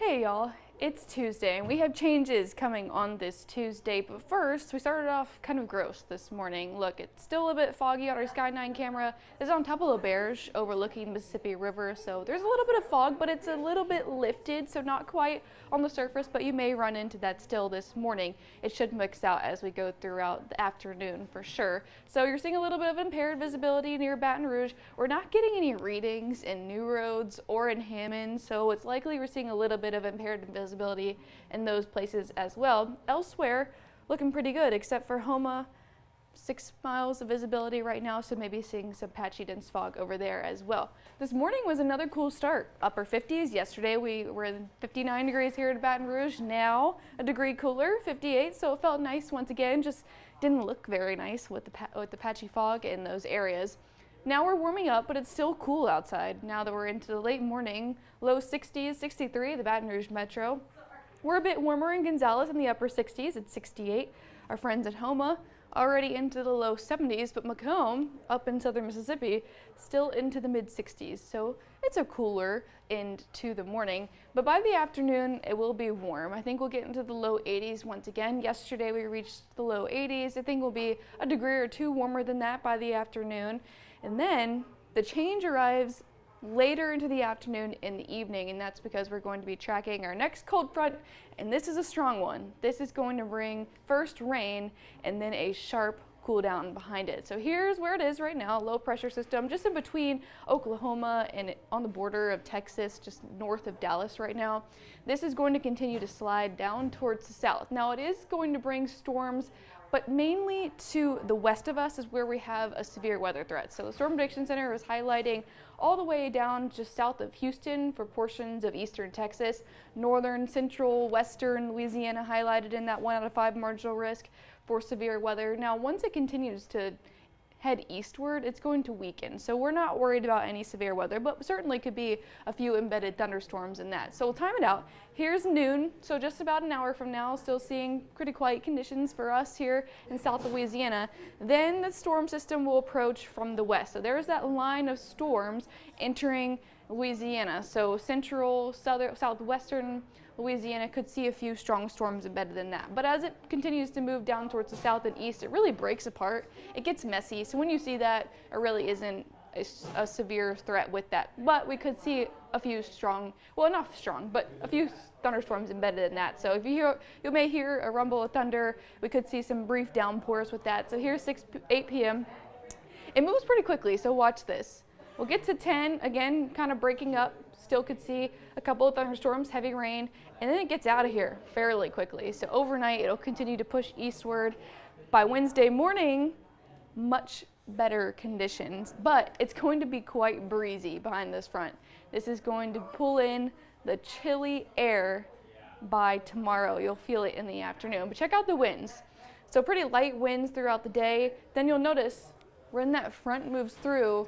Hey y'all, it's Tuesday and we have changes coming on this Tuesday, but first we started off kind of gross this morning. Look, it's still a bit foggy on our Sky9 camera. It's on top of LaBerge overlooking the Mississippi River, so there's a little bit of fog, but it's a little bit lifted, so not quite on the surface, but you may run into that still this morning. It should mix out as we go throughout the afternoon for sure. So you're seeing a little bit of impaired visibility near Baton Rouge. We're not getting any readings in New Roads or in Hammond, so it's likely we're seeing a little bit of impaired visibility in those places as well. Elsewhere, looking pretty good, except for Houma, 6 miles of visibility right now, so maybe seeing some patchy dense fog over there as well. This morning was another cool start. Upper 50s. Yesterday we were in 59 degrees here at Baton Rouge. Now a degree cooler, 58, so it felt nice once again. Just didn't look very nice with the patchy fog in those areas. Now we're warming up, but it's still cool outside. Now that we're into the late morning, low 60s, 63, the Baton Rouge metro. We're a bit warmer in Gonzales in the upper 60s at 68. Our friends at Houma already into the low 70s, but Macomb up in southern Mississippi still into the mid 60s. So it's a cooler end to the morning, but by the afternoon it will be warm. I think we'll get into the low 80s once again. Yesterday we reached the low 80s. I think we'll be a degree or two warmer than that by the afternoon. And then the change arrives later into the afternoon in the evening, and that's because we're going to be tracking our next cold front, and this is a strong one. This is going to bring first rain and then a sharp cool down behind it. So here's where it is right now, low pressure system just in between Oklahoma and on the border of Texas, just north of Dallas right now. This is going to continue to slide down towards the south. Now it is going to bring storms, but mainly to the west of us is where we have a severe weather threat. So the Storm Prediction Center is highlighting all the way down just south of Houston for portions of eastern Texas, northern, central, western Louisiana highlighted in that 1 out of 5 marginal risk for severe weather. Now, once it continues to head eastward, it's going to weaken. So we're not worried about any severe weather, but certainly could be a few embedded thunderstorms in that. So we'll time it out. Here's noon, so just about an hour from now, still seeing pretty quiet conditions for us here in South Louisiana. Then the storm system will approach from the west. So there's that line of storms entering Louisiana. So central, southwestern Louisiana could see a few strong storms embedded in that. But as it continues to move down towards the south and east, it really breaks apart. It gets messy. So when you see that, it really isn't a severe threat with that. But we could see a few strong, well, not strong, but a few thunderstorms embedded in that. So if you may hear a rumble of thunder. We could see some brief downpours with that. So here's 8 p.m. It moves pretty quickly, so watch this. We'll get to 10, again, kind of breaking up. Still could see a couple of thunderstorms, heavy rain, and then it gets out of here fairly quickly. So overnight, it'll continue to push eastward. By Wednesday morning, much better conditions, but it's going to be quite breezy behind this front. This is going to pull in the chilly air by tomorrow. You'll feel it in the afternoon, but check out the winds. So pretty light winds throughout the day. Then you'll notice when that front moves through,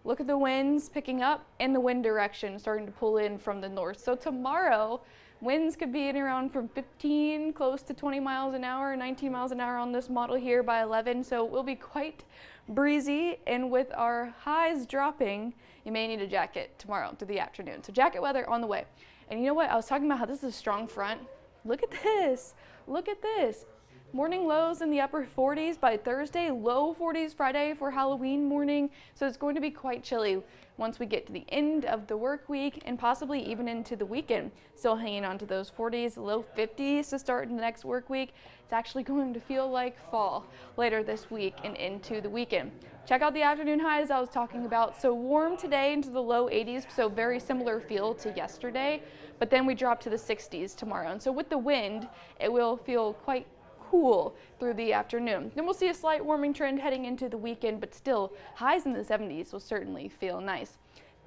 look at the winds picking up and the wind direction starting to pull in from the north. So tomorrow, winds could be in around from 15 close to 20 miles an hour, 19 miles an hour on this model here by 11. So it will be quite breezy, and with our highs dropping, you may need a jacket tomorrow through the afternoon. So jacket weather on the way. And you know what? I was talking about how this is a strong front. Look at this. Look at this. Morning lows in the upper 40s by Thursday, low 40s Friday for Halloween morning. So it's going to be quite chilly once we get to the end of the work week and possibly even into the weekend. Still hanging on to those 40s, low 50s to start in the next work week. It's actually going to feel like fall later this week and into the weekend. Check out the afternoon highs I was talking about. So warm today into the low 80s, so very similar feel to yesterday, but then we drop to the 60s tomorrow. And so with the wind, it will feel quite cool through the afternoon. Then we'll see a slight warming trend heading into the weekend, but still highs in the 70s will certainly feel nice.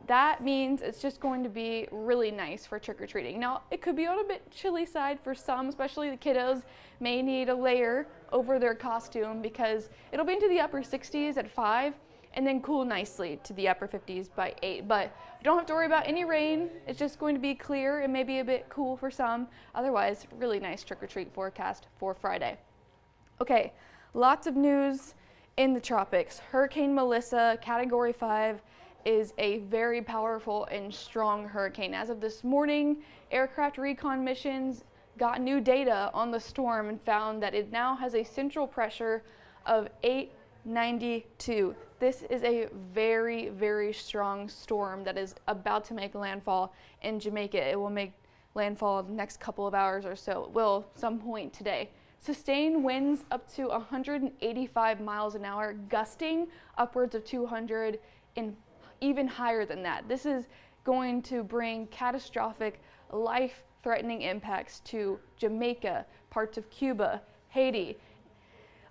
That means it's just going to be really nice for trick-or-treating. Now, it could be on a bit chilly side for some, especially the kiddos may need a layer over their costume because it'll be into the upper 60s at 5 and then cool nicely to the upper 50s by 8. But you don't have to worry about any rain. It's just going to be clear and maybe a bit cool for some. Otherwise, really nice trick-or-treat forecast for Friday. Okay, lots of news in the tropics. Hurricane Melissa, Category 5, is a very powerful and strong hurricane. As of this morning, aircraft recon missions got new data on the storm and found that it now has a central pressure of 892. This is a very, very strong storm that is about to make landfall in Jamaica. It will make landfall the next couple of hours or so. It will some point today. Sustained winds up to 185 miles an hour, gusting upwards of 200 and even higher than that. This is going to bring catastrophic, life-threatening impacts to Jamaica, parts of Cuba, Haiti.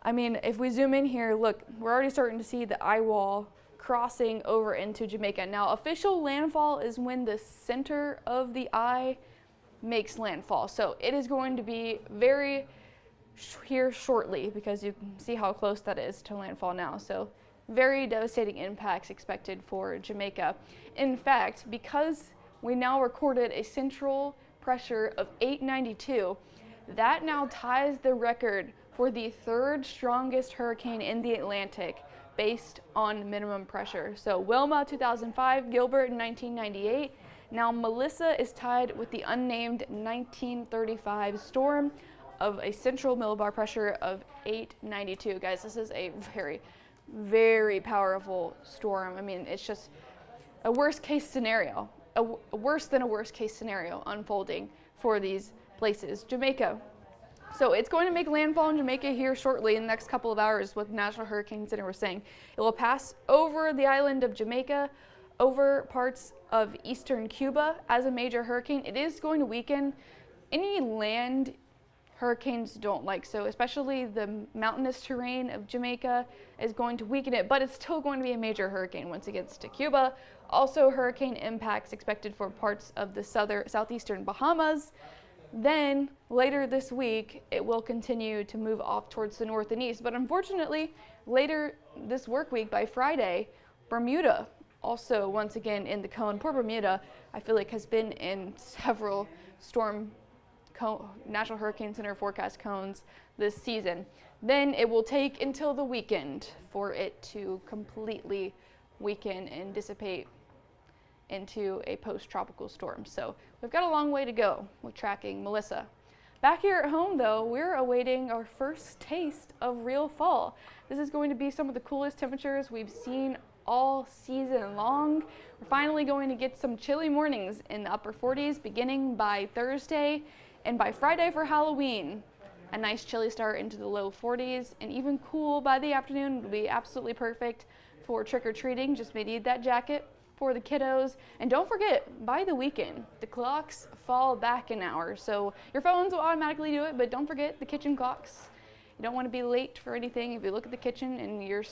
I mean, if we zoom in here, look, we're already starting to see the eye wall crossing over into Jamaica. Now, official landfall is when the center of the eye makes landfall. So it is going to be very here shortly, because you can see how close that is to landfall now. So very devastating impacts expected for Jamaica. In fact, because we now recorded a central pressure of 892, that now ties the record for the third strongest hurricane in the Atlantic based on minimum pressure. So Wilma 2005, Gilbert in 1998. Now Melissa is tied with the unnamed 1935 storm of a central millibar pressure of 892. Guys, this is a very, very powerful storm. I mean, it's just a worst case scenario, worse than a worst case scenario unfolding for these places. Jamaica. So it's going to make landfall in Jamaica here shortly in the next couple of hours, what the National Hurricane Center was saying. It will pass over the island of Jamaica, over parts of eastern Cuba as a major hurricane. It is going to weaken. Any land hurricanes don't like, so especially the mountainous terrain of Jamaica is going to weaken it, but it's still going to be a major hurricane once it gets to Cuba. Also, hurricane impacts expected for parts of the southeastern Bahamas. Then later this week, it will continue to move off towards the north and east. But unfortunately, later this work week, by Friday, Bermuda, also once again in the cone. Poor Bermuda, I feel like, has been in several National Hurricane Center forecast cones this season. Then it will take until the weekend for it to completely weaken and dissipate into a post-tropical storm. So we've got a long way to go with tracking Melissa. Back here at home, though, we're awaiting our first taste of real fall. This is going to be some of the coolest temperatures we've seen all season long. We're finally going to get some chilly mornings in the upper 40s beginning by Thursday, and by Friday for Halloween, a nice chilly start into the low 40s, and even cool by the afternoon. Will be absolutely perfect for trick-or-treating. Just may need that jacket for the kiddos. And don't forget, by the weekend, the clocks fall back an hour. So your phones will automatically do it, but don't forget the kitchen clocks. You don't want to be late for anything if you look at the kitchen and your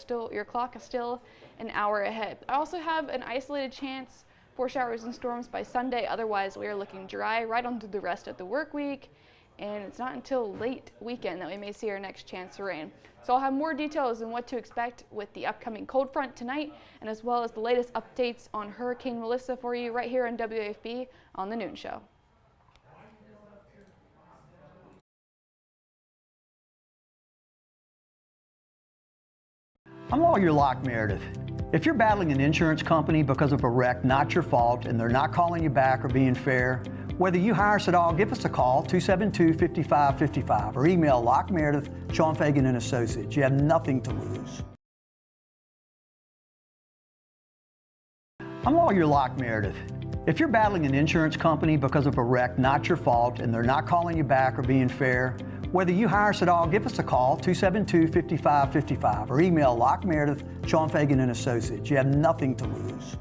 clock is still an hour ahead. I also have an isolated chance for showers and storms by Sunday. Otherwise, we are looking dry right on through the rest of the work week. And it's not until late weekend that we may see our next chance of rain. So I'll have more details on what to expect with the upcoming cold front tonight, and as well as the latest updates on Hurricane Melissa for you right here on WAFB on the Noon Show. I'm Lawyer Locke Meredith. If you're battling an insurance company because of a wreck not your fault and they're not calling you back or being fair, whether you hire us at all, give us a call, 272-5555, or email Locke Meredith, Sean Fagan and Associates. You have nothing to lose. I'm Lawyer Locke Meredith. If you're battling an insurance company because of a wreck not your fault and they're not calling you back or being fair, whether you hire us at all, give us a call, 272-5555, or email Locke Meredith, Sean Fagan and Associates. You have nothing to lose.